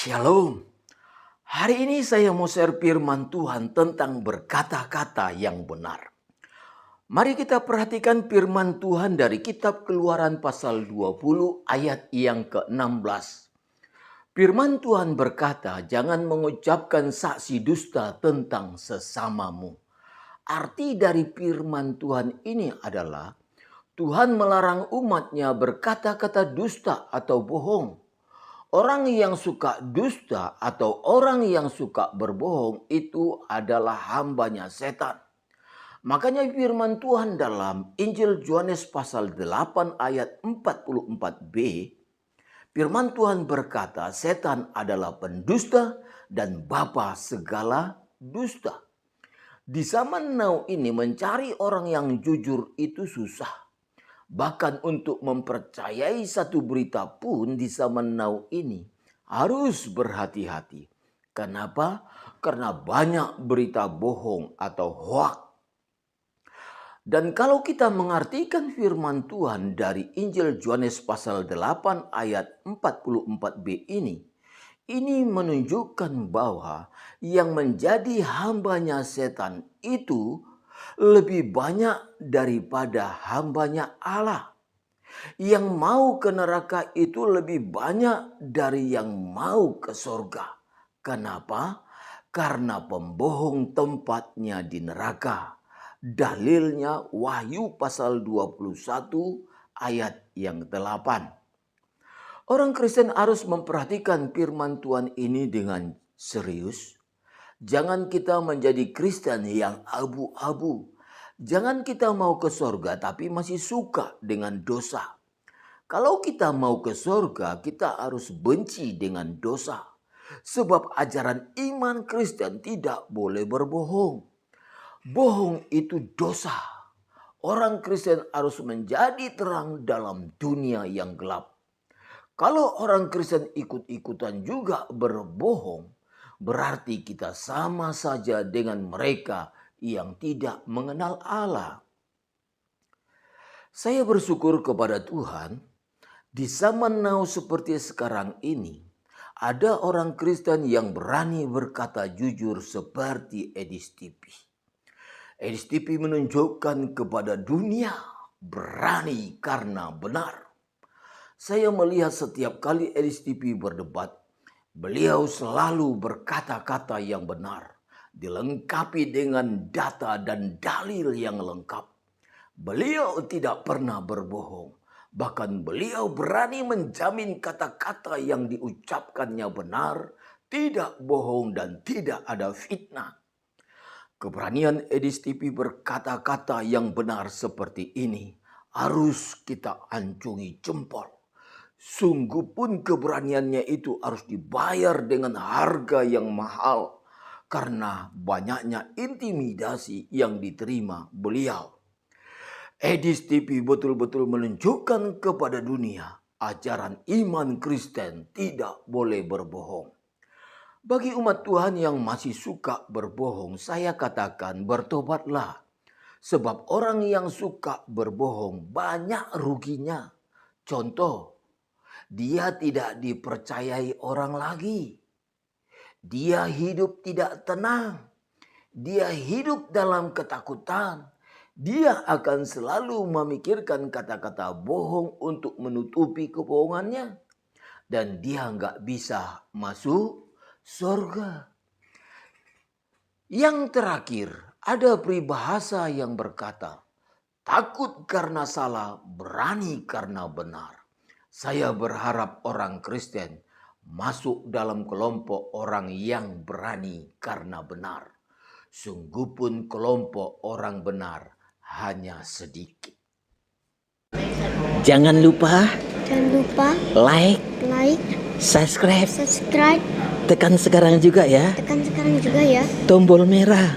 Shalom. Hari ini saya mau share firman Tuhan tentang berkata-kata yang benar. Mari kita perhatikan firman Tuhan dari kitab Keluaran pasal 20 ayat yang ke-16. Firman Tuhan berkata, jangan mengucapkan saksi dusta tentang sesamamu. Arti dari firman Tuhan ini adalah Tuhan melarang umatnya berkata-kata dusta atau bohong. Orang yang suka dusta atau orang yang suka berbohong itu adalah hambanya setan. Makanya firman Tuhan dalam Injil Yohanes pasal 8 ayat 44b, firman Tuhan berkata setan adalah pendusta dan bapa segala dusta. Di zaman now ini mencari orang yang jujur itu susah. Bahkan untuk mempercayai satu berita pun di zaman now ini harus berhati-hati. Kenapa? Karena banyak berita bohong atau hoak. Dan kalau kita mengartikan firman Tuhan dari Injil Yohanes pasal 8 ayat 44b ini menunjukkan bahwa yang menjadi hambanya setan itu lebih banyak daripada hambanya Allah. Yang mau ke neraka itu lebih banyak dari yang mau ke surga. Kenapa? Karena pembohong tempatnya di neraka. Dalilnya Wahyu pasal 21 ayat yang 8. Orang Kristen harus memperhatikan firman Tuhan ini dengan serius. Jangan kita menjadi Kristen yang abu-abu. Jangan kita mau ke surga tapi masih suka dengan dosa. Kalau kita mau ke surga, kita harus benci dengan dosa. Sebab ajaran iman Kristen tidak boleh berbohong. Bohong itu dosa. Orang Kristen harus menjadi terang dalam dunia yang gelap. Kalau orang Kristen ikut-ikutan juga berbohong, berarti kita sama saja dengan mereka yang tidak mengenal Allah. Saya bersyukur kepada Tuhan, di zaman now seperti sekarang ini, ada orang Kristen yang berani berkata jujur seperti Edis TV. Edis TV menunjukkan kepada dunia berani karena benar. Saya melihat setiap kali Edis TV berdebat, beliau selalu berkata-kata yang benar, dilengkapi dengan data dan dalil yang lengkap. Beliau tidak pernah berbohong. Bahkan beliau berani menjamin kata-kata yang diucapkannya benar, tidak bohong dan tidak ada fitnah. Keberanian Edis TV berkata-kata yang benar seperti ini harus kita ancungi jempol. Sungguh pun keberaniannya itu harus dibayar dengan harga yang mahal karena banyaknya intimidasi yang diterima beliau. Edis TV betul-betul menunjukkan kepada dunia ajaran iman Kristen tidak boleh berbohong. Bagi umat Tuhan yang masih suka berbohong, saya katakan bertobatlah. Sebab orang yang suka berbohong banyak ruginya. Contoh, dia tidak dipercayai orang lagi. Dia hidup tidak tenang. Dia hidup dalam ketakutan. Dia akan selalu memikirkan kata-kata bohong untuk menutupi kebohongannya. Dan dia nggak bisa masuk surga. Yang terakhir, ada peribahasa yang berkata, takut karena salah, berani karena benar. Saya berharap orang Kristen masuk dalam kelompok orang yang berani karena benar. Sungguh pun kelompok orang benar hanya sedikit. Jangan lupa like, subscribe. Tekan sekarang juga ya. Tombol merah.